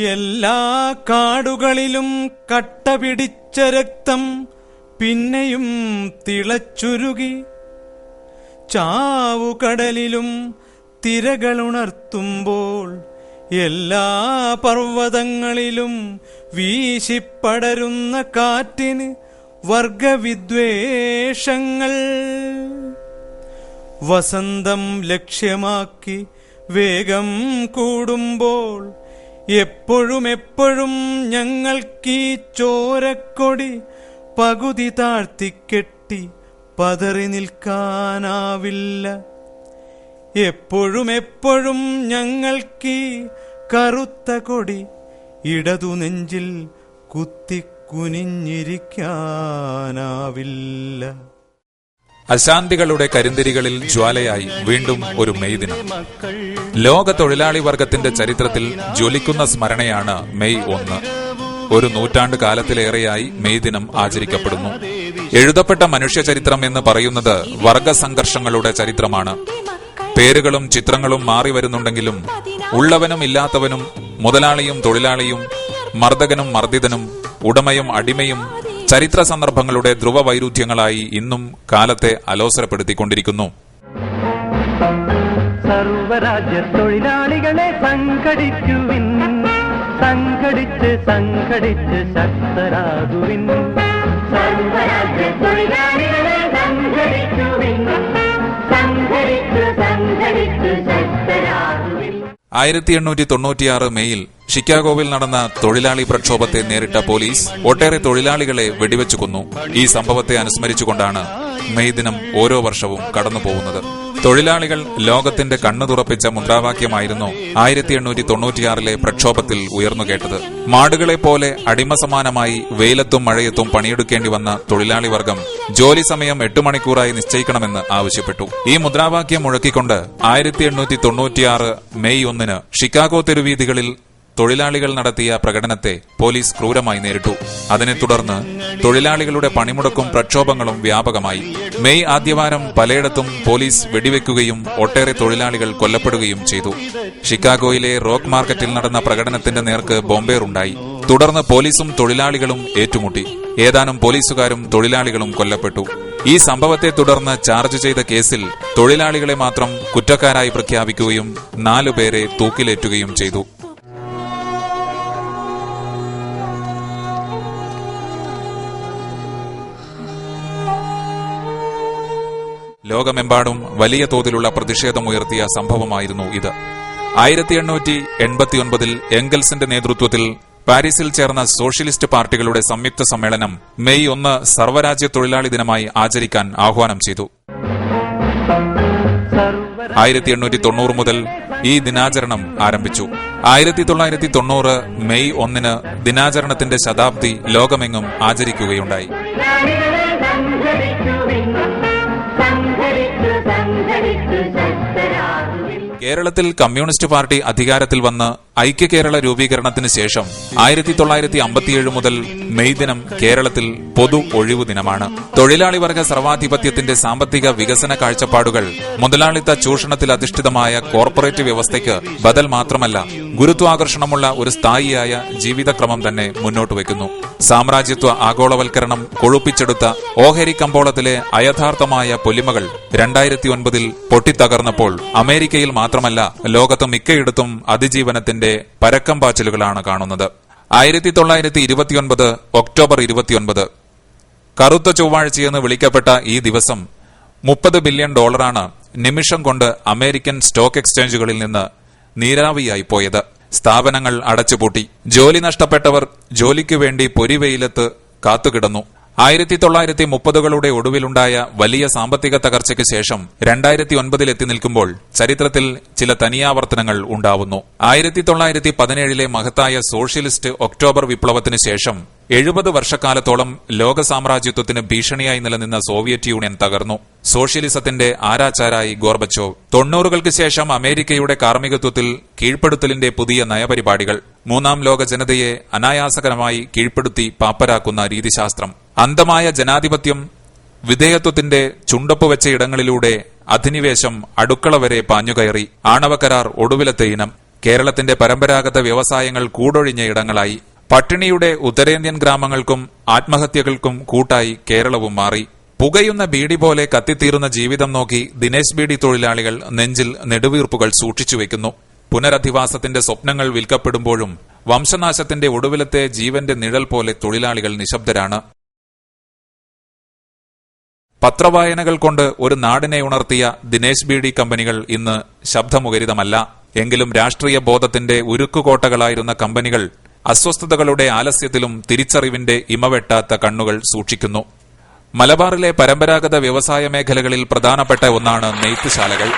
എല്ലാ കാടുകളിലും കട്ട പിടിച്ച രക്തം പിന്നെയും തിളച്ചുരുകി, ചാവുകടലിലും തിരകളുണർത്തുമ്പോൾ എല്ലാ പർവ്വതങ്ങളിലും വീശിപ്പടരുന്ന കാറ്റിന് വർഗവിദ്വേഷങ്ങൾ. വസന്തം ലക്ഷ്യമാക്കി വേഗം കൂടുമ്പോൾ എപ്പോഴും ഞങ്ങൾക്കീ ചോരക്കൊടി പകുതി താഴ്ത്തിക്കെട്ടി പതറി നിൽക്കാനാവില്ല. എപ്പോഴും ഞങ്ങൾക്കീ കറുത്ത കൊടി ഇടതു നെഞ്ചിൽ കുത്തിക്കുനിഞ്ഞിരിക്കാനാവില്ല. അശാന്തികളുടെ കരിന്തിരികളിൽ ജ്വാലയായി വീണ്ടും ഒരു മെയ് ദിനം. ലോക തൊഴിലാളി വർഗത്തിന്റെ ചരിത്രത്തിൽ ജ്വലിക്കുന്ന സ്മരണയാണ് മെയ് 1. ഒരു നൂറ്റാണ്ട് കാലത്തിലേറെയായി മെയ് ദിനം ആചരിക്കപ്പെടുന്നു. എഴുതപ്പെട്ട മനുഷ്യചരിത്രം എന്ന് പറയുന്നത് വർഗസംഘർഷങ്ങളുടെ ചരിത്രമാണ്. പേരുകളും ചിത്രങ്ങളും മാറി വരുന്നുണ്ടെങ്കിലും ഉള്ളവനും ഇല്ലാത്തവനും, മുതലാളിയും തൊഴിലാളിയും, മർദ്ദകനും മർദ്ദിതനും, ഉടമയും അടിമയും ചരിത്ര സന്ദർഭങ്ങളുടെ ധ്രുവ വൈരുദ്ധ്യങ്ങളായി ഇന്നും കാലത്തെ അലോസരപ്പെടുത്തിക്കൊണ്ടിരിക്കുന്നു. സർവരാജ്യ തൊഴിലാളികളെ സംഘടിക്കുവിൻ, സംഘടിച്ച് സംഘടിച്ച് ശക്തരാകുവിൻ. സർവരാജ്യ തൊഴിലാളികളെ സംഘടിക്കുവിൻ, സംഘടിച്ച് സംഘടിച്ച് ശക്തരാകുവിൻ. 1896 മെയ്യിൽ ഷിക്കാഗോവിൽ നടന്ന തൊഴിലാളി പ്രക്ഷോഭത്തെ നേരിട്ട പോലീസ് ഒട്ടേറെ തൊഴിലാളികളെ വെടിവെച്ചു കൊന്നു. ഈ സംഭവത്തെ അനുസ്മരിച്ചുകൊണ്ടാണ് മെയ് ദിനം ഓരോ വർഷവും കടന്നുപോകുന്നത്. തൊഴിലാളികൾ ലോകത്തിന്റെ കണ്ണു തുറപ്പിച്ച മുദ്രാവാക്യമായിരുന്നു 1896 പ്രക്ഷോഭത്തിൽ ഉയർന്നുകേട്ടത്. മാടുകളെ പോലെ അടിമസമാനമായി വെയിലത്തും മഴയത്തും പണിയെടുക്കേണ്ടി വന്ന തൊഴിലാളി വർഗം ജോലി സമയം 8 മണിക്കൂറായി നിശ്ചയിക്കണമെന്ന് ആവശ്യപ്പെട്ടു. ഈ മുദ്രാവാക്യം മുഴക്കിക്കൊണ്ട് 1896 മെയ് 1 ഷിക്കാഗോ തെരുവീഥികളിൽ തൊഴിലാളികൾ നടത്തിയ പ്രകടനത്തെ പോലീസ് ക്രൂരമായി നേരിട്ടു. അതിനെ തുടർന്ന് തൊഴിലാളികളുടെ പണിമുടക്കും പ്രക്ഷോഭങ്ങളും വ്യാപകമായി. മെയ് ആദ്യവാരം പലയിടത്തും പോലീസ് വെടിവെക്കുകയും ഒട്ടേറെ തൊഴിലാളികൾ കൊല്ലപ്പെടുകയും ചെയ്തു. ഷിക്കാഗോയിലെ റോക്ക് മാർക്കറ്റിൽ നടന്ന പ്രകടനത്തിന്റെ നേർക്ക് ബോംബേറുണ്ടായി. തുടർന്ന് പോലീസും തൊഴിലാളികളും ഏറ്റുമുട്ടി. ഏതാനും പോലീസുകാരും തൊഴിലാളികളും കൊല്ലപ്പെട്ടു. ഈ സംഭവത്തെ തുടർന്ന് ചാർജ് ചെയ്ത കേസിൽ തൊഴിലാളികളെ മാത്രം കുറ്റക്കാരായി പ്രഖ്യാപിക്കുകയും 4 പേരെ തൂക്കിലേറ്റുകയും ചെയ്തു. ലോകമെമ്പാടും വലിയ തോതിലുള്ള പ്രതിഷേധമുയർത്തിയ സംഭവമായിരുന്നു ഇത്. 1889 എംഗൽസിന്റെ നേതൃത്വത്തിൽ പാരീസിൽ ചേർന്ന സോഷ്യലിസ്റ്റ് പാർട്ടികളുടെ സംയുക്ത സമ്മേളനം മെയ് 1 സർവ്വരാജ്യ തൊഴിലാളി ദിനമായി ആചരിക്കാൻ ആഹ്വാനം ചെയ്തു. 1890 മുതൽ ഈ ദിനാചരണം ആരംഭിച്ചു. 1990 മെയ് 1 ദിനാചരണത്തിന്റെ ശതാബ്ദി ലോകമെങ്ങും ആചരിക്കുകയുണ്ടായി. കേരളത്തിൽ കമ്മ്യൂണിസ്റ്റ് പാർട്ടി അധികാരത്തിൽ വന്ന് ഐക്യ കേരള രൂപീകരണത്തിന് ശേഷം 1957 മുതൽ മെയ് ദിനം കേരളത്തിൽ പൊതു ഒഴിവു ദിനമാണ്. തൊഴിലാളി വർഗ സർവാധിപത്യത്തിന്റെ സാമ്പത്തിക വികസന കാഴ്ചപ്പാടുകൾ മുതലാളിത്ത ചൂഷണത്തിൽ അധിഷ്ഠിതമായ കോർപ്പറേറ്റ് വ്യവസ്ഥയ്ക്ക് ബദൽ മാത്രമല്ല, ഗുരുത്വാകർഷണമുള്ള ഒരു സ്ഥായിയായ ജീവിതക്രമം തന്നെ മുന്നോട്ട് വയ്ക്കുന്നു. സാമ്രാജ്യത്വ ആഗോളവൽക്കരണം കൊഴുപ്പിച്ചെടുത്ത ഓഹരി കമ്പോളത്തിലെ അയഥാർത്ഥമായ പൊലിമകൾ 2009 പൊട്ടിത്തകർന്നപ്പോൾ അമേരിക്കയിൽ മാത്രമല്ല ലോകത്ത് മിക്കയിടത്തും അതിജീവനത്തിന്റെ പരക്കം പാച്ചിലുകളാണ് കാണുന്നത്. 1929 ഒക്ടോബർ 29 കറുത്ത ചൊവ്വാഴ്ചയെന്ന് വിളിക്കപ്പെട്ട ഈ ദിവസം $30 ബില്യൺ നിമിഷം കൊണ്ട് അമേരിക്കൻ സ്റ്റോക്ക് എക്സ്ചേഞ്ചുകളിൽ നിന്ന് നീരാവിയായി പോയത്. സ്ഥാപനങ്ങൾ അടച്ചുപൂട്ടി. ജോലി നഷ്ടപ്പെട്ടവർ ജോലിക്കു വേണ്ടി പൊരിവെയിലത്ത് കാത്തുകിടന്നു. 1930കളുടെ ഒടുവിലുണ്ടായ വലിയ സാമ്പത്തിക തകർച്ചയ്ക്ക് ശേഷം 2009 എത്തി നിൽക്കുമ്പോൾ ചരിത്രത്തിൽ ചില തനിയാവർത്തനങ്ങൾ ഉണ്ടാവുന്നു. 1917 മഹത്തായ സോഷ്യലിസ്റ്റ് ഒക്ടോബർ വിപ്ലവത്തിന് ശേഷം 70 വർഷക്കാലത്തോളം ലോക സാമ്രാജ്യത്വത്തിന് ഭീഷണിയായി നിലനിന്ന സോവിയറ്റ് യൂണിയൻ തകർന്നു. സോഷ്യലിസത്തിന്റെ ആരാച്ചാരായി ഗോർബച്ചോവ്. 90കൾക്ക് ശേഷം അമേരിക്കയുടെ കാർമ്മികത്വത്തിൽ കീഴ്പ്പെടുത്തലിന്റെ പുതിയ നയപരിപാടികൾ. മൂന്നാം ലോക ജനതയെ അനായാസകരമായി കീഴ്പ്പെടുത്തി പാപ്പരാക്കുന്ന രീതിശാസ്ത്രം. അന്ധമായ ജനാധിപത്യം. വിധേയത്വത്തിന്റെ ചുണ്ടപ്പ് വെച്ച ഇടങ്ങളിലൂടെ അധിനിവേശം അടുക്കള വരെ പാഞ്ഞുകയറി. ആണവകരാർ ഒടുവിലത്തെ ഇനം. കേരളത്തിന്റെ പരമ്പരാഗത വ്യവസായങ്ങൾ കൂടൊഴിഞ്ഞ ഇടങ്ങളായി. പട്ടിണിയുടെ ഉത്തരേന്ത്യൻ ഗ്രാമങ്ങൾക്കും ആത്മഹത്യകൾക്കും കൂട്ടായി കേരളവും മാറി. പുകയുന്ന ബീഡി പോലെ കത്തിത്തീരുന്ന ജീവിതം നോക്കി ദിനേശ് ബീഡി തൊഴിലാളികൾ നെഞ്ചിൽ നെടുവീർപ്പുകൾ സൂക്ഷിച്ചുവെക്കുന്നു. പുനരധിവാസത്തിന്റെ സ്വപ്നങ്ങൾ വിൽക്കപ്പെടുമ്പോഴും വംശനാശത്തിന്റെ ഒടുവിലത്തെ ജീവന്റെ നിഴൽ പോലെ തൊഴിലാളികൾ നിശബ്ദരാണ്. പത്രവായനകൾ കൊണ്ട് ഒരു നാടിനെ ഉണർത്തിയ ദിനേശ് ബീഡി കമ്പനികൾ ഇന്ന് ശബ്ദമുഖരിതമല്ല. എങ്കിലും രാഷ്ട്രീയ ബോധത്തിന്റെ ഉരുക്കുകോട്ടകളായിരുന്ന കമ്പനികൾ അസ്വസ്ഥതകളുടെ ആലസ്യത്തിലും തിരിച്ചറിവിന്റെ ഇമവെട്ടാത്ത കണ്ണുകൾ സൂക്ഷിക്കുന്നു. മലബാറിലെ പരമ്പരാഗത വ്യവസായ മേഖലകളിൽ പ്രധാനപ്പെട്ട ഒന്നാണ് നെയ്ത്തുശാലകൾ.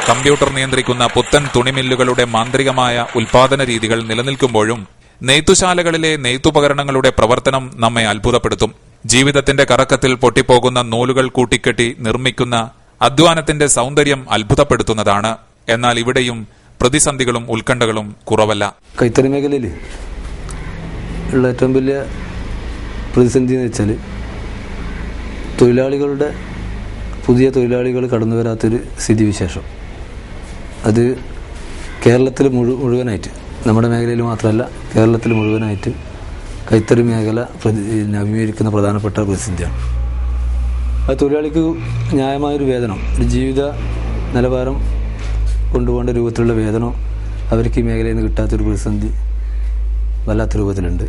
കമ്പ്യൂട്ടർ നിയന്ത്രിക്കുന്ന പുത്തൻ തുണിമില്ലുകളുടെ മാന്ത്രികമായ ഉൽപാദന രീതികൾ നിലനിൽക്കുമ്പോഴും നെയ്ത്തുശാലകളിലെ നെയ്ത്തുപകരണങ്ങളുടെ പ്രവർത്തനം നമ്മെ അത്ഭുതപ്പെടുത്തും. ജീവിതത്തിന്റെ കറക്കത്തിൽ പൊട്ടിപ്പോകുന്ന നൂലുകൾ കൂട്ടിക്കെട്ടി നിർമ്മിക്കുന്ന അധ്വാനത്തിന്റെ സൗന്ദര്യം അത്ഭുതപ്പെടുത്തുന്നതാണ്. എന്നാൽ ഇവിടെയും പ്രതിസന്ധികളും ഉത്കണ്ഠകളും കുറവല്ല. കൈത്തറി മേഖലയിൽ ഉള്ള ഏറ്റവും വലിയ പ്രതിസന്ധി എന്ന് വെച്ചാൽ പുതിയ തൊഴിലാളികൾ കടന്നു വരാത്തൊരു സ്ഥിതിവിശേഷം. അത് കേരളത്തിൽ മുഴുവനായിട്ട്, നമ്മുടെ മേഖലയിൽ മാത്രമല്ല കേരളത്തിൽ മുഴുവനായിട്ട് കൈത്തറി മേഖല അഭിമുഖീകരിക്കുന്ന പ്രധാനപ്പെട്ട പ്രതിസന്ധിയാണ്. അത് തൊഴിലാളിക്ക് ന്യായമായൊരു വേതനം, ഒരു ജീവിത നിലവാരം കൊണ്ടുപോകേണ്ട രൂപത്തിലുള്ള വേതനം അവർക്ക് ഈ മേഖലയിൽ നിന്ന് കിട്ടാത്തൊരു പ്രതിസന്ധി വല്ലാത്ത രൂപത്തിലുണ്ട്.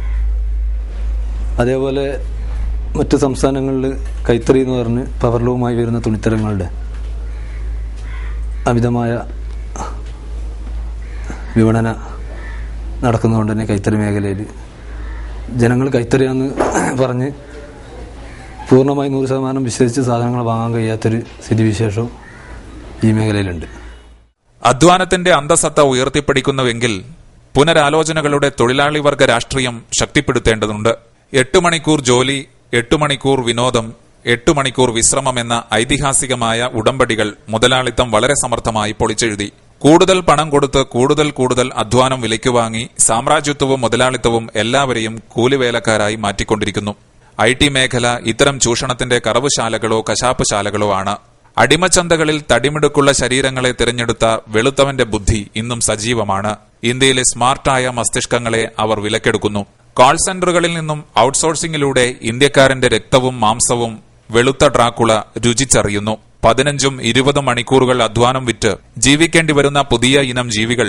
അതേപോലെ മറ്റു സംസ്ഥാനങ്ങളിൽ കൈത്തറി എന്ന് പറഞ്ഞ് പവർലൂമായി വരുന്ന തുണിത്തരങ്ങളുടെ അമിതമായ വിപണന നടക്കുന്നതുകൊണ്ട് തന്നെ കൈത്തറി മേഖലയിൽ ജനങ്ങൾ കൈത്തറിയാന്ന് പറഞ്ഞ് പൂർണ്ണമായി 100% വിശ്വസിച്ച് സാധനങ്ങൾ വാങ്ങാൻ കഴിയാത്തൊരു സ്ഥിതിവിശേഷം ഈ മേഖലയിലുണ്ട്. അധ്വാനത്തിന്റെ അന്തസത്ത ഉയർത്തിപ്പിടിക്കുന്നുവെങ്കിൽ പുനരാലോചനകളുടെ തൊഴിലാളി വർഗ രാഷ്ട്രീയം ശക്തിപ്പെടുത്തേണ്ടതുണ്ട്. 8 മണിക്കൂർ ജോലി, 8 മണിക്കൂർ വിനോദം, 8 മണിക്കൂർ വിശ്രമം എന്ന ഐതിഹാസികമായ ഉടമ്പടികൾ മുതലാളിത്തം വളരെ സമർത്ഥമായി പൊളിച്ചെഴുതി. കൂടുതൽ പണം കൊടുത്ത് കൂടുതൽ അധ്വാനം വിലയ്ക്ക് വാങ്ങി സാമ്രാജ്യത്വവും മുതലാളിത്തവും എല്ലാവരെയും കൂലിവേലക്കാരായി മാറ്റിക്കൊണ്ടിരിക്കുന്നു. IT മേഖല ഇത്തരം ചൂഷണത്തിന്റെ കറവുശാലകളോ കശാപ്പുശാലകളോ ആണ്. അടിമച്ചന്തകളിൽ തടിമിടുക്കുള്ള ശരീരങ്ങളെ തിരഞ്ഞെടുത്ത വെളുത്തവന്റെ ബുദ്ധി ഇന്നും സജീവമാണ്. ഇന്ത്യയിലെ സ്മാർട്ടായ മസ്തിഷ്കങ്ങളെ അവർ വിലക്കെടുക്കുന്നു. കോൾ സെന്ററുകളിൽ നിന്നും ഔട്ട്സോഴ്സിംഗിലൂടെ ഇന്ത്യക്കാരന്റെ രക്തവും മാംസവും വെളുത്ത ഡ്രാക്കുള രുചിച്ചറിയുന്നു. 15-20 മണിക്കൂറുകൾ അധ്വാനം വിറ്റ് ജീവിക്കേണ്ടി വരുന്ന പുതിയ ഇനം ജീവികൾ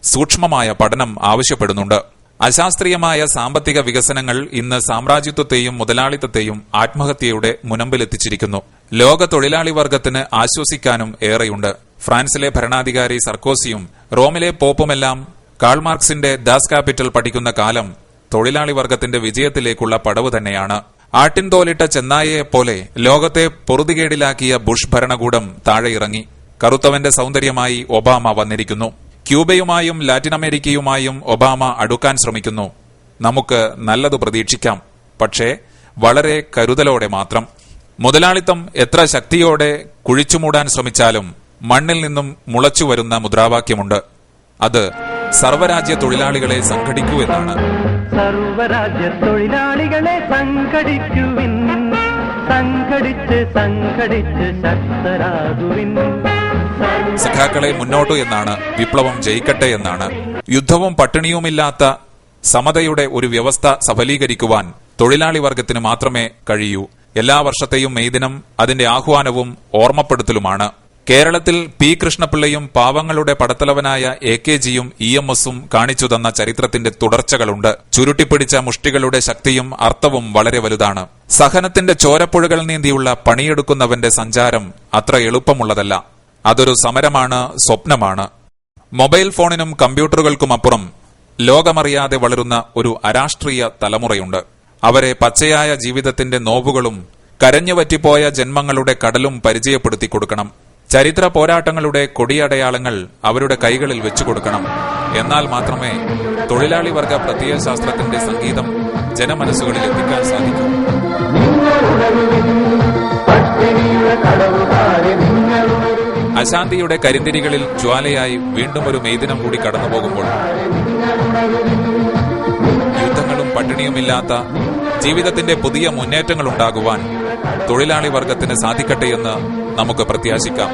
സൂക്ഷ്മമായ പഠനം ആവശ്യപ്പെടുന്നുണ്ട്. അശാസ്ത്രീയമായ സാമ്പത്തിക വികസനങ്ങൾ ഇന്ന് സാമ്രാജ്യത്വത്തെയും മുതലാളിത്തത്തെയും ആത്മഹത്യയുടെ മുനമ്പിലെത്തിച്ചിരിക്കുന്നു. ലോക തൊഴിലാളി വർഗത്തിന് ആശ്വസിക്കാനും ഏറെയുണ്ട്. ഫ്രാൻസിലെ ഭരണാധികാരി സർക്കോസിയും റോമിലെ പോപ്പുമെല്ലാം കാൾമാർക്സിന്റെ ദാസ് ക്യാപിറ്റൽ പഠിക്കുന്ന കാലം തൊഴിലാളി വർഗത്തിന്റെ വിജയത്തിലേക്കുള്ള പടവ് തന്നെയാണ്. ആട്ടിൻതോലിട്ട ചെന്നായയെപ്പോലെ ലോകത്തെ പൊറുതികേടിലാക്കിയ ബുഷ് ഭരണകൂടം താഴെയിറങ്ങി. കറുത്തവന്റെ സൗന്ദര്യമായി ഒബാമ വന്നിരിക്കുന്നു. ക്യൂബയുമായും ലാറ്റിൻ അമേരിക്കയുമായും ഒബാമ അടുക്കാൻ ശ്രമിക്കുന്നു. നമുക്ക് നല്ലത് പ്രതീക്ഷിക്കാം, പക്ഷേ വളരെ കരുതലോടെ മാത്രം. മുതലാളിത്തം എത്ര ശക്തിയോടെ കുഴിച്ചുമൂടാൻ ശ്രമിച്ചാലും മണ്ണിൽ നിന്നും മുളച്ചുവരുന്ന മുദ്രാവാക്യമുണ്ട്. അത് സർവരാജ്യ തൊഴിലാളികളെ സംഘടിക്കൂ എന്നാണ്. സർവരാജ്യ തൊഴിലാളികളെ സംഘടിക്കുവിൻ, സംഘടിച്ച് ശക്തരാകുവിൻ. സഖാക്കളെ മുന്നോട്ടു എന്നാണ്, വിപ്ലവം ജയിക്കട്ടെ എന്നാണ്. യുദ്ധവും പട്ടിണിയുമില്ലാത്ത സമതയുടെ ഒരു വ്യവസ്ഥ സഫലീകരിക്കുവാൻ തൊഴിലാളി വർഗത്തിന് മാത്രമേ കഴിയൂ. എല്ലാ വർഷത്തെയും മെയ് ദിനം അതിന്റെ ആഹ്വാനവും ഓർമ്മപ്പെടുത്തലുമാണ്. കേരളത്തിൽ പി കൃഷ്ണപിള്ളയും പാവങ്ങളുടെ പടത്തലവനായ AKGയും EMSഉം കാണിച്ചു തന്ന ചരിത്രത്തിന്റെ തുടർച്ചകളുണ്ട്. ചുരുട്ടിപ്പിടിച്ച മുഷ്ടികളുടെ ശക്തിയും അർത്ഥവും വളരെ വലുതാണ്. സഹനത്തിന്റെ ചോരപ്പുഴകൾ നീന്തിയുള്ള പണിയെടുക്കുന്നവന്റെ സഞ്ചാരം അത്ര എളുപ്പമുള്ളതല്ല. അതൊരു സമരമാണ്, സ്വപ്നമാണ്. മൊബൈൽ ഫോണിനും കമ്പ്യൂട്ടറുകൾക്കുമപ്പുറം ലോകമറിയാതെ വളരുന്ന ഒരു അരാഷ്ട്രീയ തലമുറയുണ്ട്. അവരെ പച്ചയായ ജീവിതത്തിന്റെ നോവുകളും കരഞ്ഞുവറ്റിപ്പോയ ജന്മങ്ങളുടെ കടലും പരിചയപ്പെടുത്തി കൊടുക്കണം. ചരിത്ര പോരാട്ടങ്ങളുടെ കൊടിയടയാളങ്ങൾ അവരുടെ കൈകളിൽ വെച്ചുകൊടുക്കണം. എന്നാൽ മാത്രമേ തൊഴിലാളി വർഗ പ്രത്യയശാസ്ത്രത്തിന്റെ സംഗീതം ജനമനസ്സുകളിൽ എത്തിക്കാൻ സാധിക്കൂ. അശാന്തിയുടെ കരിന്തിരികളിൽ ജ്വാലയായി വീണ്ടും ഒരു മെയ്ദിനം കൂടി കടന്നുപോകുമ്പോൾ യുദ്ധങ്ങളും പട്ടിണിയുമില്ലാത്ത ജീവിതത്തിന്റെ പുതിയ മുന്നേറ്റങ്ങൾ ഉണ്ടാകുവാൻ തൊഴിലാളി വർഗത്തിന് സാധിക്കട്ടെയെന്ന് നമുക്ക് പ്രത്യാശിക്കാം.